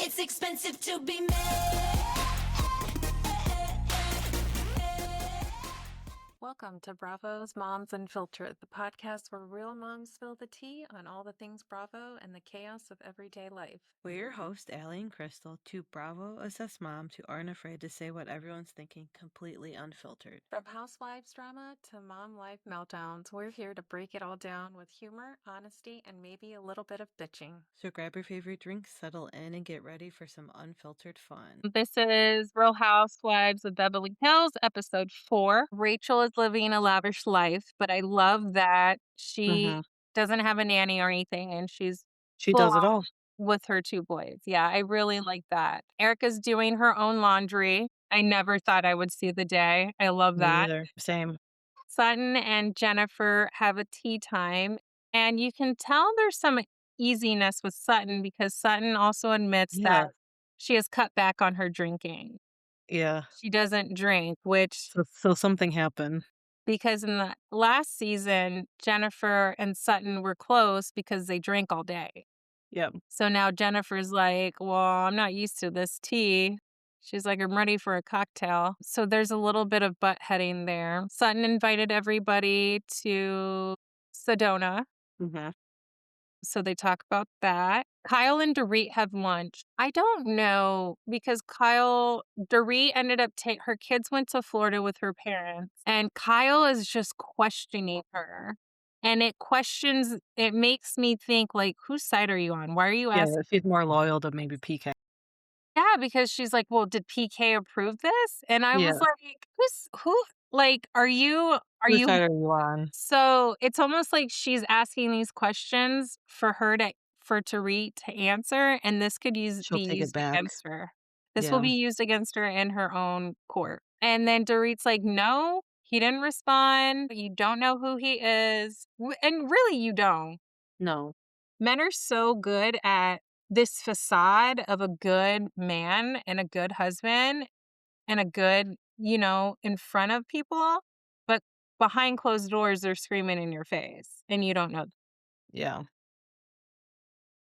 It's expensive to be made. Welcome to Bravo's Moms Unfiltered, the podcast where real moms spill the tea on all the things Bravo and the chaos of everyday life. We're your hosts, Allie and Crystal, two Bravo-assessed moms who aren't afraid to say what everyone's thinking completely unfiltered. From housewives drama to mom life meltdowns, we're here to break it all down with humor, honesty, and maybe a little bit of bitching. So grab your favorite drink, settle in, and get ready for some unfiltered fun. This is Real Housewives of Beverly Hills, episode 4. Rachel is living a lavish life, but I love that she doesn't have a nanny or anything, and she does it all. with her 2 boys. Yeah, I really like that. Erica's doing her own laundry. I never thought I would see the day. I love that. Neither. Same. Sutton and Jennifer have a tea time, and you can tell there's some easiness with Sutton because Sutton also admits that she has cut back on her drinking. Yeah. She doesn't drink, which So something happened. because in the last season, Jennifer and Sutton were close because they drank all day. Yep. So now Jennifer's like, well, I'm not used to this tea. She's like, I'm ready for a cocktail. So there's a little bit of butt heading there. Sutton invited everybody to Sedona. So they talk about that. Kyle and Dorit have lunch. I don't know because Dorit ended up her kids went to Florida with her parents, and Kyle is just questioning her. And it makes me think, like, whose side are you on? Why are you asking? Yeah, she's more loyal to maybe PK. Yeah, because she's like, well, did PK approve this? And I was like, are you Whose side are you on? So it's almost like she's asking these questions for Dorit to answer, and this could be used against her. This will be used against her in her own court. And then Dorit's like, no, he didn't respond. You don't know who he is. And really, you don't. No. Men are so good at this facade of a good man and a good husband and a good, in front of people. But behind closed doors, they're screaming in your face and you don't know. Yeah.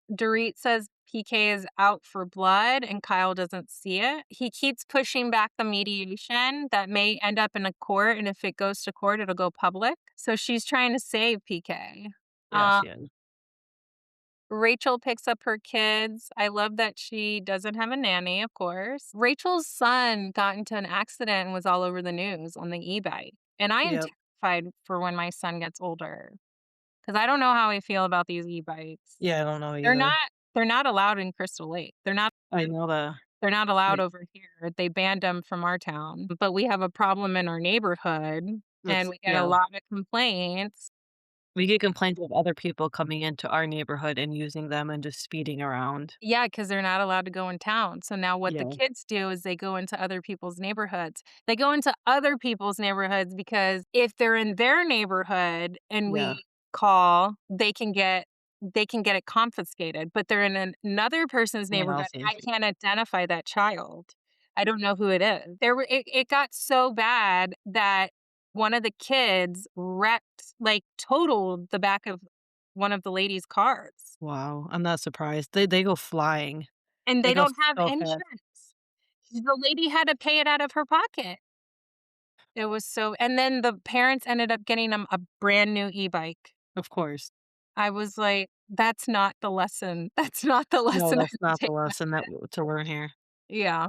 Dorit says PK is out for blood and Kyle doesn't see it. He keeps pushing back the mediation that may end up in a court. And if it goes to court, it'll go public. So she's trying to save PK. Yeah, she is. Rachel picks up her kids. I love that she doesn't have a nanny, of course. Rachel's son got into an accident and was all over the news on the e-bike. And I am terrified for when my son gets older. Because I don't know how I feel about these e-bikes. Yeah, I don't know either. They're not allowed in Crystal Lake. They're not. I know that. They're not allowed over here. They banned them from our town. But we have a problem in our neighborhood. And we get a lot of complaints. We get complaints of other people coming into our neighborhood and using them and just speeding around. Yeah, because they're not allowed to go in town. So now what the kids do is they go into other people's neighborhoods. They go into other people's neighborhoods because if they're in their neighborhood and we call, they can get it confiscated. But they're in another person's neighborhood. I can't identify that child. I don't know who it is. It got so bad that one of the kids totaled the back of one of the ladies' cars. Wow, I'm not surprised. They go flying. And they don't have insurance. The lady had to pay it out of her pocket. It was and then the parents ended up getting them a brand new e-bike. Of course. I was like, that's not the lesson. That's not the lesson. No, that's not the lesson to learn here. Yeah.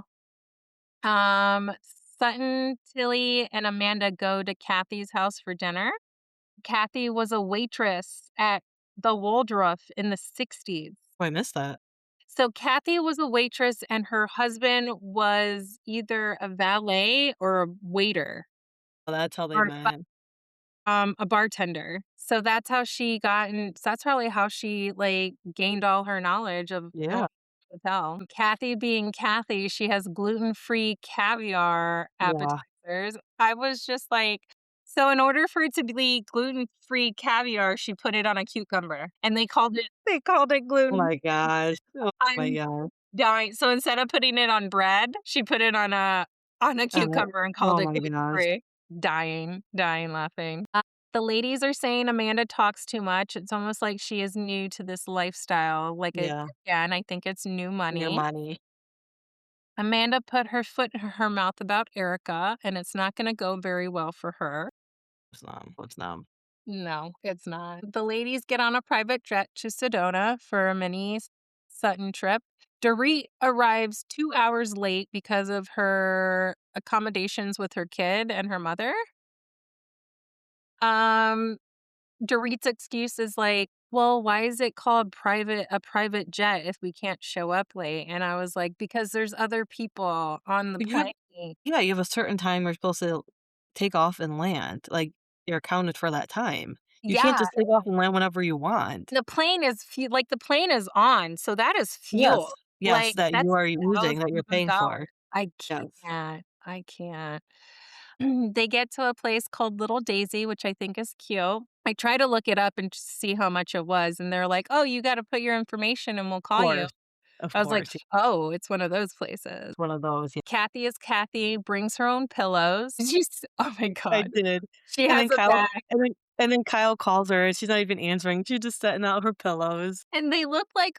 Sutton, Tilly, and Amanda go to Kathy's house for dinner. Kathy was a waitress at the Waldorf in the 60s. Oh, I missed that. So Kathy was a waitress and her husband was either a valet or a waiter. Well, that's how they met. A bartender. So that's how she that's probably how she gained all her knowledge of hotel. Kathy being Kathy, she has gluten-free caviar appetizers. I was just like, so in order for it to be gluten-free caviar, she put it on a cucumber and they called it gluten. Oh my gosh. Oh my God. Dying. So instead of putting it on bread, she put it on a cucumber and called it gluten-free. Dying laughing. The ladies are saying Amanda talks too much. It's almost like she is new to this lifestyle. Like, Yeah. again, I think it's new Your money. money. Amanda put her foot in her mouth about Erica, and it's not going to go very well for her. It's not. No, it's not. The ladies get on a private jet to Sedona for a mini Sutton trip. Dorit arrives 2 hours late because of her accommodations with her kid and her mother. Um, Dorit's excuse is like, well, why is it called a private jet if we can't show up late? And I was like, because there's other people on the But plane. you have a certain time you're supposed to take off and land, like, you're accounted for that time. You can't Yeah, just take off and land whenever you want. the plane is on, so that is Yes. fuel. Yes, Like, that you that's are using, that you're thousands of paying dollars. for. I Yes. can't. I can't. They get to a place called Little Daisy, which I think is cute. I try to look it up and just see how much it was, and they're like, "Oh, you gotta put your information and we'll Of call you." course. Of I was like, course, yeah. "Oh, it's one of those places." It's one of those, yeah. Kathy is Kathy, brings her own pillows. Oh my I god. did. She And has then a Kyle bag. and then Kyle calls her, and she's not even answering. She's just setting out her pillows. And they look like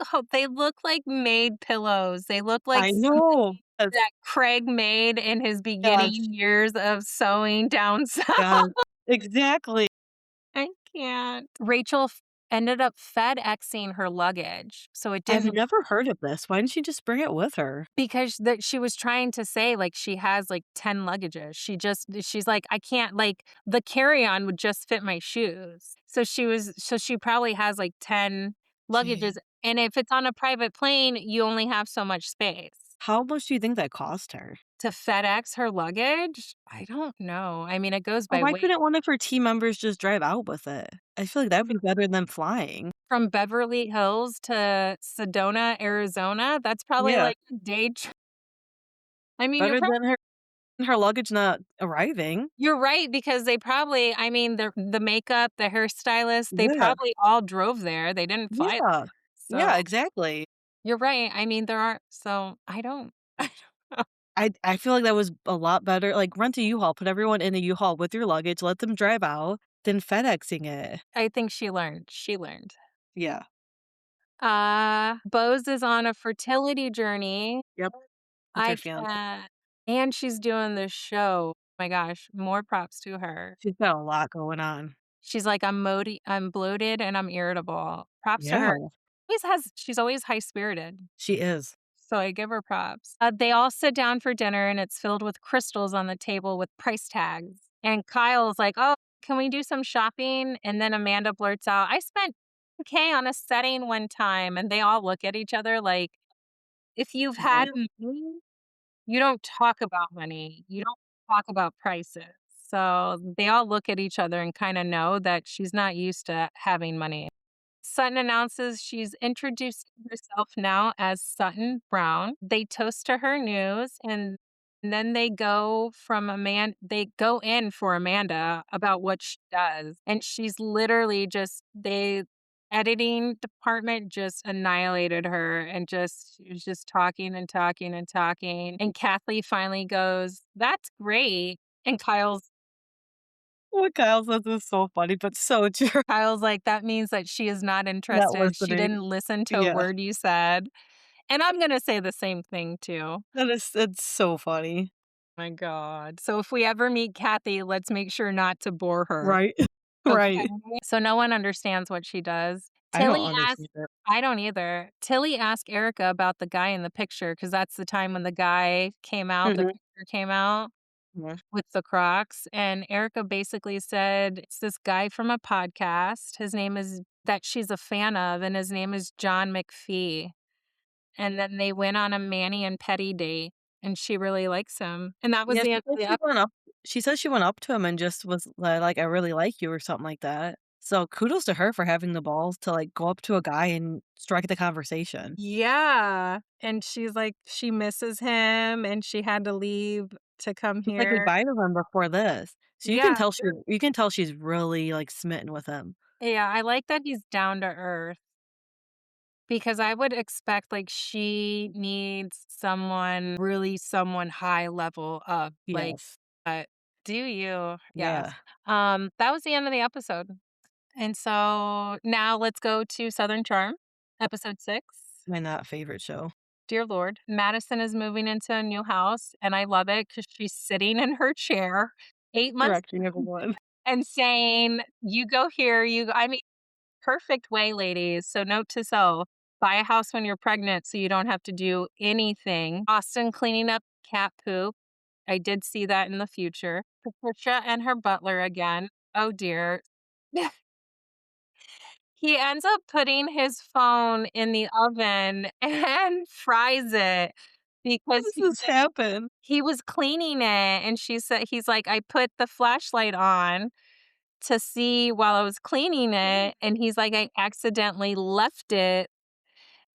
made pillows. They look like I know. Yes, that Craig made in his yes, beginning years of sewing down south. yes. Exactly. I can't. Rachel ended up FedExing her luggage, so it I've didn't never heard of this. Why didn't she just bring it with her? because that she was trying to say like she has like 10 luggages. She's like I can't like the carry-on would just fit my shoes. So she probably has like 10 luggages Gee. and if it's on a private plane, you only have so much space. How much do you think that cost her? To FedEx her luggage? I don't know. I mean, it goes Or by why weight. couldn't one of her team members just drive out with it? I feel like that'd be better than flying. From Beverly Hills to Sedona, Arizona, that's probably Yeah, like a day trip. I mean, better than her luggage not arriving. you're right because they probably I mean, the makeup, the hairstylist, they Yeah, probably all drove there. They didn't fly there. yeah, So, yeah, exactly. you're right. I mean, there are so I don't I don't know. I feel like that was a lot better, like, rent a U-Haul, put everyone in a U-Haul with your luggage, let them drive out, than FedExing it. I think she learned. She learned. Yeah. Bose is on a fertility journey. Yep. With her I fiance. can't. And she's doing this show. My gosh, more props to her. She's got a lot going on. She's like, I'm bloated and I'm irritable. Props to her. Yeah, She's always high-spirited, she is. so I give her props. They all sit down for dinner, and it's filled with crystals on the table with price tags, and Kyle's like, "Oh, can we do some shopping?" And then Amanda blurts out, "I spent $10K on a setting one time," and they all look at each other like, "If you've had What? money, you don't talk about money. You don't talk about prices." So they all look at each other and kinda know that she's not used to having money. Sutton announces she's introduced herself now as Sutton Brown. They toast to her news and then they go in for Amanda about what she does. And she's literally the editing department just annihilated her and she was just talking and talking and talking. And Kathleen finally goes, "That's great." And What Kyle says is so funny, but so true. Kyle's like, "That means that she is not Not interested. She listening. didn't listen to a Yeah. word you said." And I'm gonna say the same thing too. That's so funny. My god. So if we ever meet Kathy, let's make sure not to bore her. Right. Okay. Right. So no one understands what she does. I don't Tilly asks understand it. I don't either. Tilly asked Erica about the guy in the picture because that's the time when the guy came out, the Mhm. picture came out Yeah. with the Crocs. And Erica basically said it's this guy from a podcast. His name is that she's a fan of, and his name is John McPhee. And then they went on a Manny and Petty date, and she really likes him. And that was Yeah, the end of the episode. she said she went up to him and just was like, "I really like you," or something like that. So, kudos to her for having the balls to, like, go up to a guy and strike the conversation. Yeah. And she's like, she misses him, and she had to leave to come She said here. goodbye to him before this. So Yeah. you can tell she's really, like, smitten with him. Yeah. I like that he's down to earth because I would expect like she needs someone, really someone high level up. Like, Yes. Do you? Yes. Yeah. That was the end of the episode. And so now let's go to Southern Charm, episode 6. My not favorite show. Dear Lord, Madison is moving into a new house, and I love it because she's sitting in her chair 8 months Correcting everyone. and saying, "You go here, you." I mean, perfect way, ladies. So, note to self: buy a house when you're pregnant, so you don't have to do anything. Austin cleaning up cat poop. I did see that in the future. Patricia and her butler again. Oh dear. He ends up putting his phone in the oven and fries it How because does this happen? he was cleaning it, and she said he's like, "I put the flashlight on to see while I was cleaning it," and he's like, "I accidentally left it,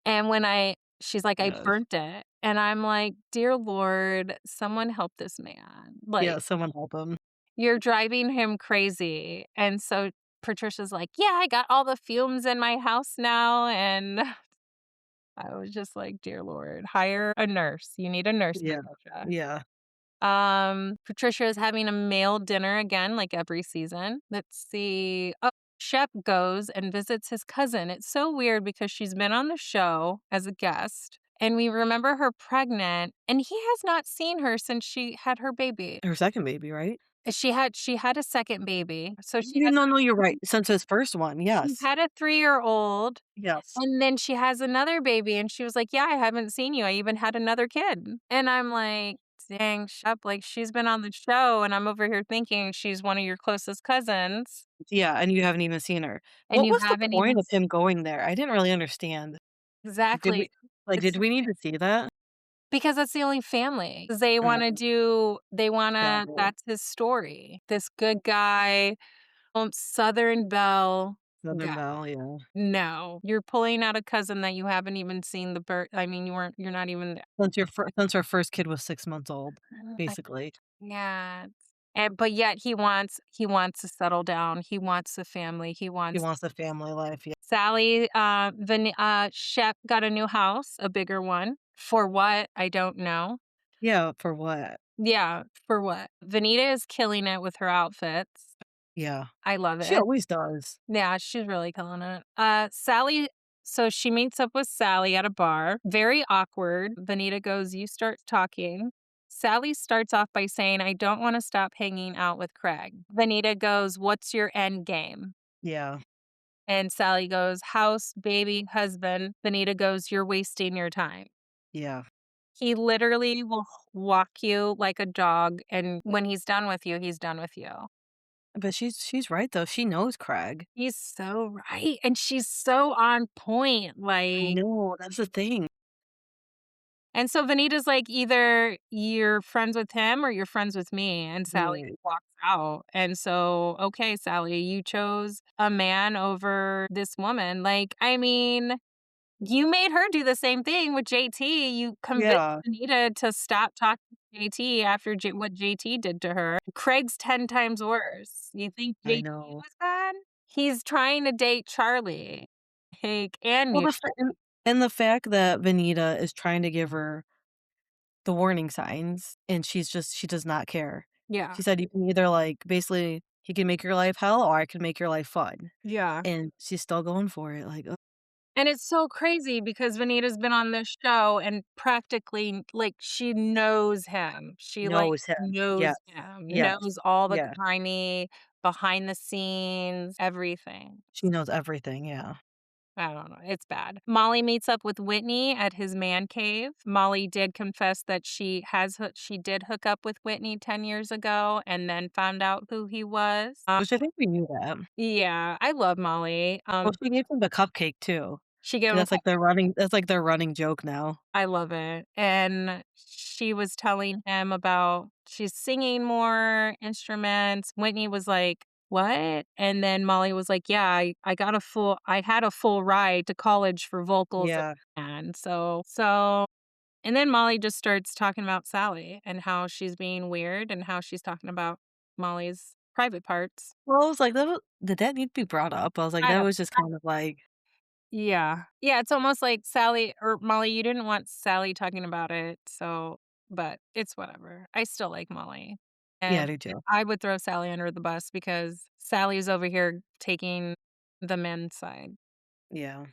and when I" she's like, "I Gosh. burnt it." And I'm like, "Dear Lord, someone help this man." Yeah, Like, someone help him. you're driving him crazy. And so Patricia's like, "Yeah, I got all the fumes in my house now." And I was just like, "Dear Lord, hire a nurse. You need a nurse, Yeah. Patricia." Yeah. Patricia is having a male dinner again, like every season. Let's see. Oh, Shep goes and visits his cousin. It's so weird because she's been on the show as a guest, and we remember her pregnant, and he has not seen her since she had her baby. Her second baby, right? She had a second baby. So No, no, you're right. Since his first one, she yes. had a 3-year-old, Yes. and then she has another baby, and she was like, "Yeah, I haven't seen you. I even had another kid." And I'm like, "Dang, Shep, like, she's been on the show, and I'm over here thinking she's one of your closest cousins, Yeah, and you haven't even seen her. and What you was the haven't even" point of him going there? I didn't really understand. Did Exactly. we like, It's did we need to see that? because that's the only family. 'Cause they wanna Got it. that's his story. This good guy, Southern Belle Southern guy. Belle, yeah. No, you're pulling out a cousin that you haven't even seen the birth. I mean, you're not even Since her first kid was 6 months old, I basically. yeah, and but yet he wants to settle down, he wants a family, he He wants wants a family life, yeah. Sally, Shep got a new house, a bigger one. For what? I don't know. Yeah, for what? Yeah, for what? Vanita is killing it with her outfits. Yeah. I love She it. always does. Yeah, she's really killing it. Sally so she meets up with Sally at a bar. Very awkward. Vanita goes, "You start talking." Sally starts off by saying, "I don't want to stop hanging out with Craig." Vanita goes, "What's your end game?" Yeah, And Sally goes, "House, baby, husband." Vanita goes, "You're wasting your time." yeah. He literally will walk you like a dog, and when he's done with you, he's done with you. But she's right, though. She knows Craig. He's so right, and she's so on point, I like know, that's the thing. and so Vanita's like, "Either you're friends with him or you're friends with me," and Sally Right. walks out, and so, "Okay, Sally, you chose a man over this woman." Like, I mean, you made her do the same thing with JT. You convinced Yeah, Vanita to stop talking to JT after what JT did to her. Craig's 10 times worse. You think I JT know. was bad? He's trying to date Charlie. Like, and Well, you. and the fact that Venita is trying to give her the warning signs, and she does not care. Yeah. She said, "You can either, like, basically, he can make your life hell, or I can make your life fun." Yeah. And she's still going for it, like, And it's so crazy because Vanita's been on this show and practically, like, she knows him. She, like, knows him. knows Yes. him, Yes. knows all the Yeah. grimy behind the scenes, everything. She knows everything, yeah. I don't know, it's bad. Molly meets up with Whitney at his man cave. Molly did confess that she did hook up with Whitney 10 years ago and then found out who he was. Which I think we knew that. Yeah, I love Molly. Well, she gave him the cupcake too, She gave 'cause him that's, like, their running joke now. I love it, and she was telling him about she's singing more instruments. Whitney was like, "What?" And then Molly was like, "Yeah, I had a full ride to college for vocals." Yeah. And so and then Molly just starts talking about Sally and how she's being weird and how she's talking about Molly's private parts. Well, I was like, did that need to be brought up? I was like, I that don't was just kind of like Yeah. Yeah, it's almost like Sally or Molly, you didn't want Sally talking about it, so but it's whatever. I still like Molly. Yeah, I And do too. I would throw Salley under the bus because Sally's over here taking the men's side. Yeah.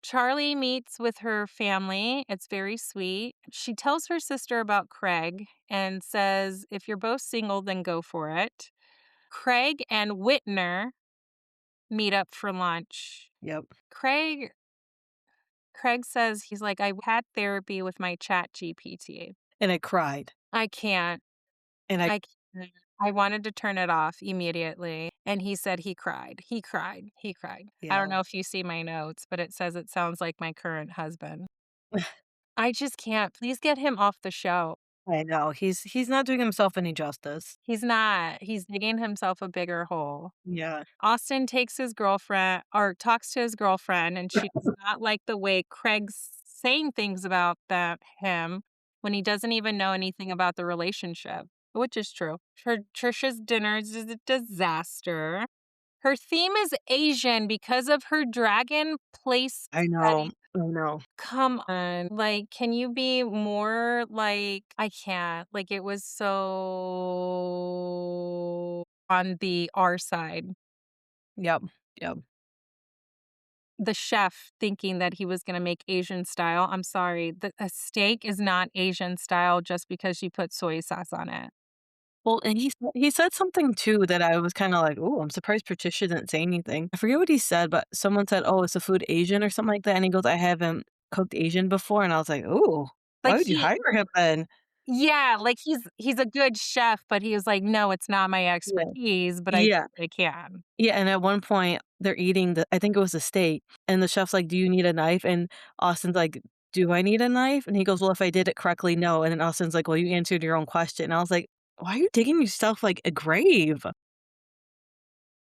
Charlie meets with her family. It's very sweet. She tells her sister about Craig and says, if you're both single, then go for it. Craig and Whitner meet up for lunch. Yep. Craig says he's like, I had therapy with my chat GPT. And I cried. I can't. And I I can't. I wanted to turn it off immediately. And he said he cried. He cried. He cried. I don't yeah. know if you see my notes, but it says it sounds like my current husband. I just can't. Please get him off the show. I know. He's not doing himself any justice. He's not. He's digging himself a bigger hole. Yeah. Austin takes his girlfriend or talks to his girlfriend, and she does not like the way Craig's saying things about him when he doesn't even know anything about the relationship, which is true. Trisha's dinner is a disaster. Her theme is Asian because of her dragon place I setting. know. I know. Come on. Like, can you be more like I can't. Like it was so on the R side. Yep. Yep. The chef thinking that he was gonna make Asian style. I'm sorry. A steak is not Asian style just because you put soy sauce on it. Well, and he said something too that I was kinda like, "Ooh, I'm surprised Patricia didn't say anything." I forget what he said, but someone said, "Oh, is the food Asian?" or something like that, and he goes, "I haven't cooked Asian before," and I was like, "Ooh, why Like would you he hire him then?" Yeah, like he's a good chef, but he was like, "No, it's not my Yeah. expertise, but I Yeah. I can." Yeah, and at one point, they're eating I think it was a steak, and the chef's like, "Do you need a knife?" And Austin's like, "Do I need a knife?" And he goes, "Well, if I did it correctly, no." And then Austin's like, "Well, you answered your own question." And I was like, "Why are you digging yourself, like, a grave?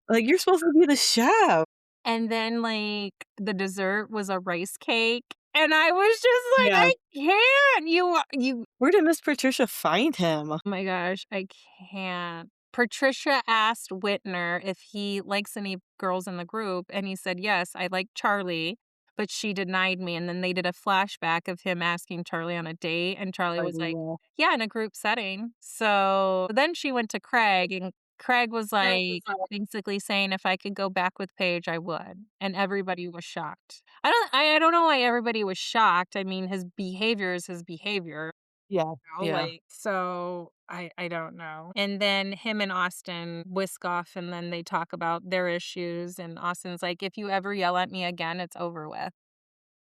Like, you're supposed to be the chef." And then, like, the dessert was a rice cake, and I was just like, Yeah. "I can't." You Where did Miss Patricia find him? Oh my gosh, I can't. Patricia asked Whitner if he likes any girls in the group, and he said, "Yes, I like Charlie," but she denied me, and then they did a flashback of him asking Charlie on a date, and Charlie Like, was like, yeah. "Yeah, in a group setting." So, then she went to Craig, and Craig was, like, basically saying, "If I could go back with Paige, I would," and everybody was shocked. I don't know why everybody was shocked. I mean, his behavior is his behavior. Yeah. Yeah. Like, so I don't know. And then him and Austin whisk off and then they talk about their issues and Austin's like, "If you ever yell at me again, it's over with."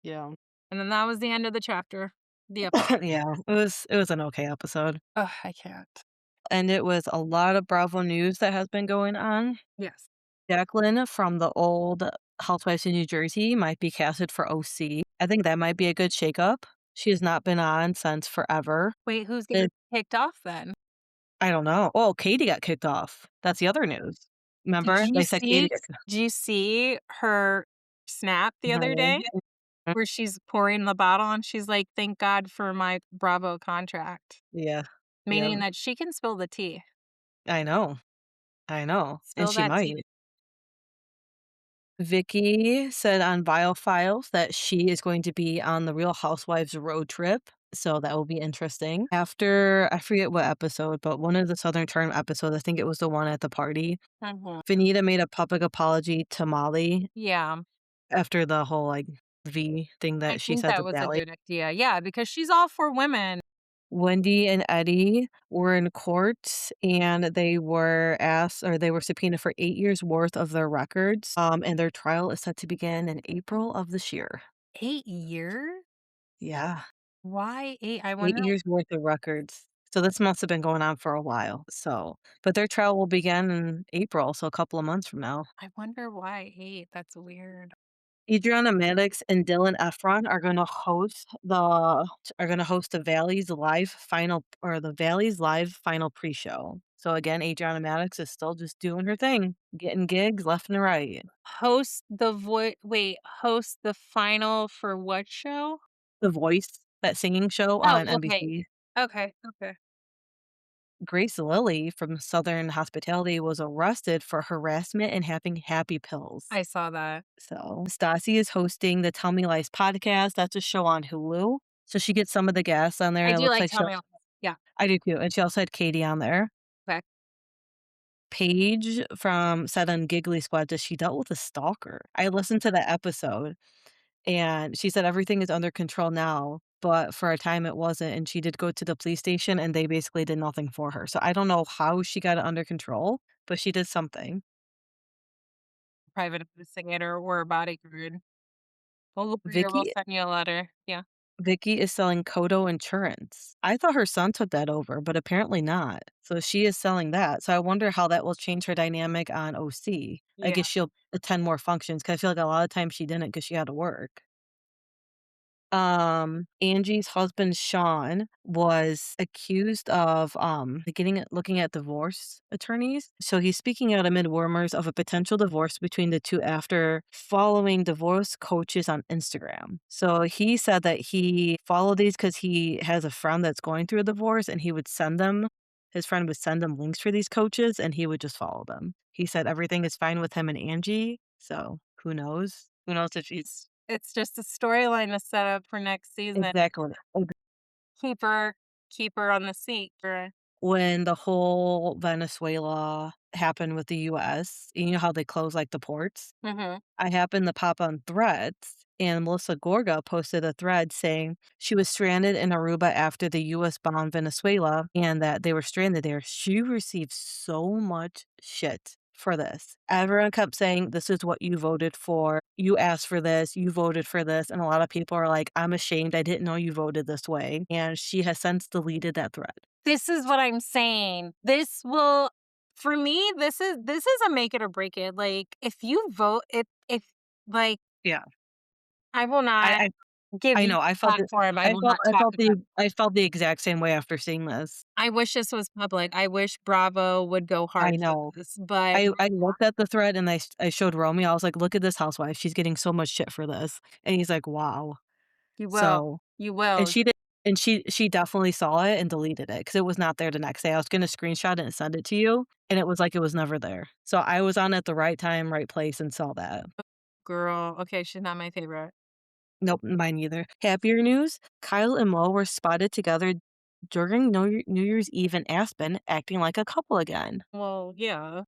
Yeah. And then that was the end of the chapter. The episode. Yeah. It was an okay episode. Ugh, I can't. And it was a lot of Bravo news that has been going on. Yes. Jacqueline from the old Housewives of New Jersey might be casted for OC. I think that might be a good shakeup. She has not been on since forever. Wait, who's getting It kicked off then? I don't know. Oh, Katie got kicked off. That's the other news. Did Remember? you They said Katie see did you see her snap the other day got where she's pouring the bottle and she's like, "Thank God for my Bravo contract." Yeah. Meaning Yep. that she can spill the tea. I know. I know. And Spill she that tea. might. Vicky said on Vile Files that she is going to be on the Real Housewives road trip, so that will be interesting. After I forget what episode, but one of the Southern Charm episodes, I think it was the one at the party, Mhm. Vanita made a public apology to Molly Yeah, after the whole, like, V thing I that she think said to that was a Salley. good idea. Yeah, because she's all for women. Wendy and Eddie were in court and they were asked or they were subpoenaed for 8 years worth of their records. And their trial is set to begin in April of this year. 8 years? Yeah. Why 8? I 8 wonder years worth of records. So this must have been going on for a while. So, but their trial will begin in April, so a couple of months from now. I wonder why 8. That's weird. Adriana Maddox and Dylan Efron are gonna host the Valley's live final pre-show. So again, Adriana Maddox is still just doing her thing, getting gigs left and right. Host the final for what show? The Voice, that singing show Oh, on okay. NBC. Okay. Grace Lilly from Southern Hospitality was arrested for harassment and having happy pills. I saw that. So Stassi is hosting the Tell Me Lies podcast. That's a show on Hulu. So she gets some of the guests on there. I And it do looks like like Tell Me All. Yeah. I do too. And she also had Katie on there. Paige from said on Giggly Squad that she dealt with a stalker. I listened to that episode, and she said everything is under control now, but for a time it wasn't, and she did go to the police station, and they basically did nothing for her. So I don't know how she got it under control, but she did something. Private investigator or a bodyguard. We'll look for you. We'll Vicky send you a letter. Yeah. Vicky is selling Kodo Insurance. I thought her son took that over, but apparently not. So she is selling that. So I wonder how that will change her dynamic on OC. I Yeah. guess she'll attend more functions because I feel like a lot of times she didn't because she had to work. Angie's husband, Sean, was accused of, looking at divorce attorneys. So he's speaking out amid rumors of a potential divorce between the two after following divorce coaches on Instagram. So he said that he followed these because he has a friend that's going through a divorce and he would send them his friend would send him links for these coaches and he would just follow them. He said everything is fine with him and Angie, so who knows? Who knows if he's It's just a storyline to set up for next season. exactly. Keep her, keep her on the seat. When the whole Venezuela happened with the US, you know how they close, like, the ports? Mm-hmm. I happened to pop on Threads, and Melissa Gorga posted a thread saying she was stranded in Aruba after the US bombed Venezuela and that they were stranded there. She received so much shit for this. Everyone kept saying, "This is what you voted for. You asked for this. You voted for this." And a lot of people are like, "I'm ashamed. I didn't know you voted this way." And she has since deleted that thread. This is what I'm saying. This will, for me, this is a make it or break it. Like if you vote, if like Yeah. I will not I give I you know, a platform. I will not talk about. I felt the exact same way after seeing this. I wish this was public. I wish Bravo would go I hard for know. this, but I looked at the thread and I showed Romeo, I was like, "Look at this housewife, she's getting so much shit for this." And he's like, "Wow." you will. So You and will. she did and she definitely saw it and deleted it because it was not there the next day. I was gonna screenshot it and send it to you, and it was like it was never there. So I was on at the right time, right place, and saw that. Girl, okay, she's not my favorite. Nope, mine neither. Happier news, Kyle and Mo were spotted together during New Year's Eve in Aspen, acting like a couple again. Well, yeah.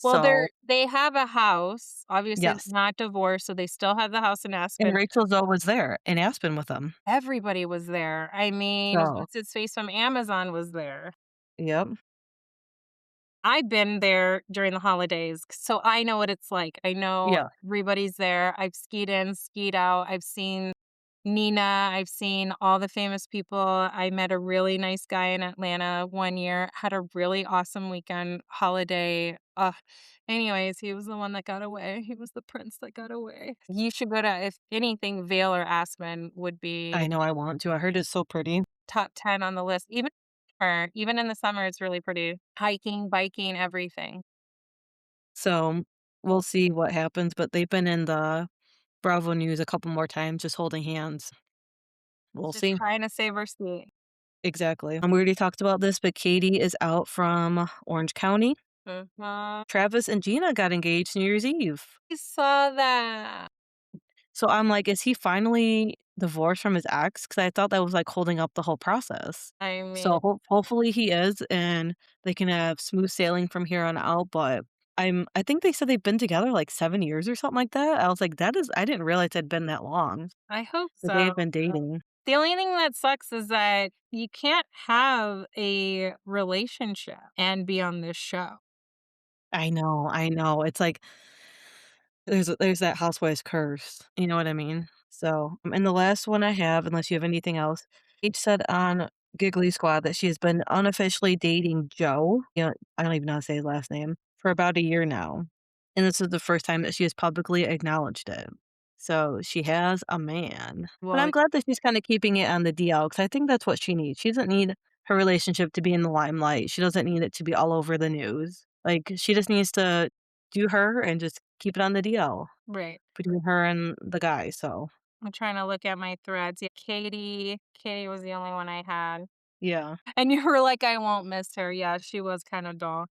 Well, So, they have a house, obviously yes. not divorced, so they still have the house in And Aspen. Rachel Zoe was there in Aspen with them. Everybody was there. I mean, So, what's his face from Amazon was there. yep. I've been there during the holidays, so I know what it's like. I know Yeah. everybody's there. I've skied in, skied out. I've seen Nina. I've seen all the famous people. I met a really nice guy in Atlanta one year, had a really awesome weekend holiday. Anyways, he was the one that got away. He was the prince that got away. You should go to, if anything, Vail or Aspen would be I know I want to. I heard it's so pretty. top 10 on the list. Even in the summer, it's really pretty. Hiking, biking, everything. So, we'll see what happens, but they've been in the Bravo News a couple more times just holding hands. We'll Just see. trying to save her seat. Exactly. We already talked about this, but Katie is out from Orange County. Mhm. Travis and Gina got engaged New Year's Eve. I saw that. So I'm like, is he finally divorced from his ex? Because I thought that was like holding up the whole process. I mean, So hopefully he is, and they can have smooth sailing from here on out. But I think they said they've been together like 7 years or something like that. I was like, that is I didn't realize it'd been that long I hope that they so. had been dating. The only thing that sucks is that you can't have a relationship and be on this show. I know, I know. It's like there's that housewife's curse. You know what I mean? So, and the last one I have, unless you have anything else, each said on Giggly Squad that she has been unofficially dating Joe. I don't even know how to say his last name for about a year now, and this is the first time that she has publicly acknowledged it. So she has a man, but Well, I'm glad that she's kind of keeping it on the DL because I think that's what she needs. She doesn't need her relationship to be in the limelight. She doesn't need it to be all over the news. Like she just needs to do her and just keep it on the DL right. between her and the guy, so, I'm trying to look at my threads. Yeah, Katie was the only one I had. yeah. And you were like, I won't miss her. Yeah, she was kind of dull.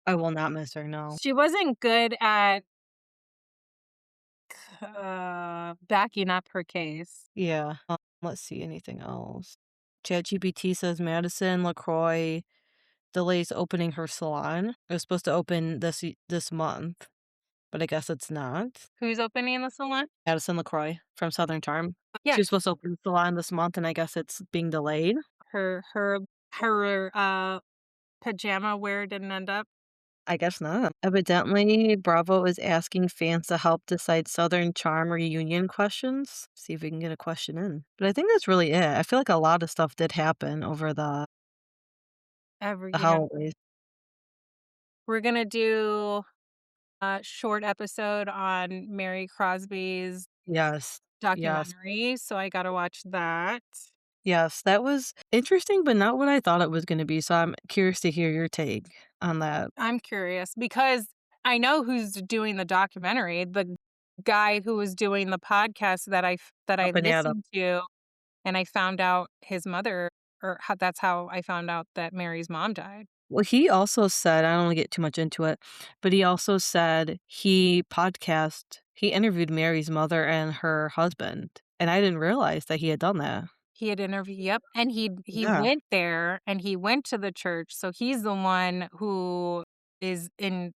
I will not miss her, no. She wasn't good at backing up her case. Yeah, let's see, anything else? ChatGPT says Madison, LaCroix, delays opening her salon. It was supposed to open this month, but I guess it's not. Who's opening the salon? Addison LaCroix from Southern Charm. Yeah, She was supposed to open the salon this month, and I guess it's being delayed. her pajama wear didn't end up. I guess not. Evidently, Bravo is asking fans to help decide Southern Charm reunion questions. See if we can get a question in. But I think that's really it. I feel like a lot of stuff did happen over the Yeah. holidays. We're gonna do a short episode on Mary Crosby's Yes. Yes. documentary, so I gotta watch that. Yes. That was interesting, but not what I thought it was going to be. So I'm curious to hear your take on that. I'm curious because I know who's doing the documentary, the guy who was doing the podcast that I Up and Adam. listened to, and I found out his mother, or that's how I found out that Mary's mom died. Well, he also said, I don't want to get too much into it, but he also said he interviewed Mary's mother and her husband. And I didn't realize that he had done that. He had interviewed, yep, and he Yeah. went there and he went to the church, so he's the one who is in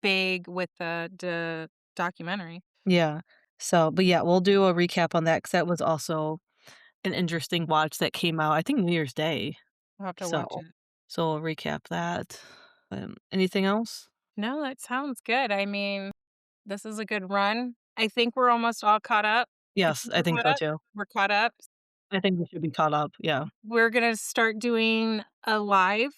big with the documentary. Yeah. So, but yeah, we'll do a recap on that because that was also an interesting watch that came out, I think New Year's Day. I'll have to watch So, it. so we'll recap that. Anything else? No, that sounds good. I mean, this is a good run. I think we're almost all caught up. Yes, I think so too. We're caught up. I think we should be caught up. Yeah. We're gonna start doing a live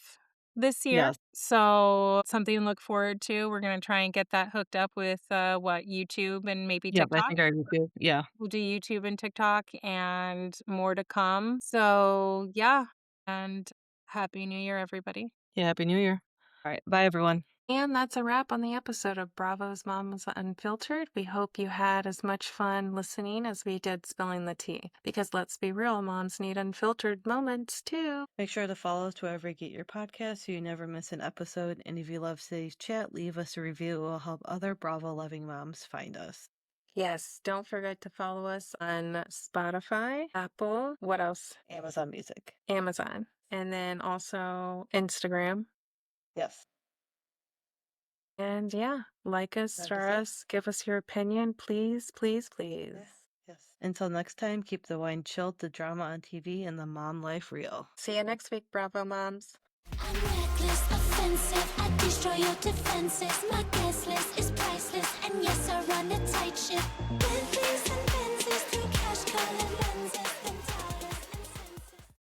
this year. Yes. So something to look forward to. We're gonna try and get that hooked up with YouTube and maybe Yep. I TikTok. think I do too. Yeah. We'll do YouTube and TikTok and more to come. So yeah. And Happy New Year, everybody. Yeah. Happy New Year. All right. Bye, everyone. And that's a wrap on the episode of Bravo's Moms Unfiltered. We hope you had as much fun listening as we did spilling the tea. Because let's be real, moms need unfiltered moments too. Make sure to follow us wherever you get your podcasts so you never miss an episode. And if you love today's chat, leave us a review. It will help other Bravo loving moms find us. Yes, don't forget to follow us on Spotify, Apple, what else? Amazon Music. Amazon. And then also Instagram. Yes. And yeah, like us, star us, give us your opinion, please, please, please. Yes. Until next time, keep the wine chilled, the drama on TV, and the mom life real. See you next week, Bravo moms. I'm reckless, offensive, I destroy your defenses. My guest list is priceless, and yes, I run a tight ship. Bentleys and Benzes through cash colored lenses.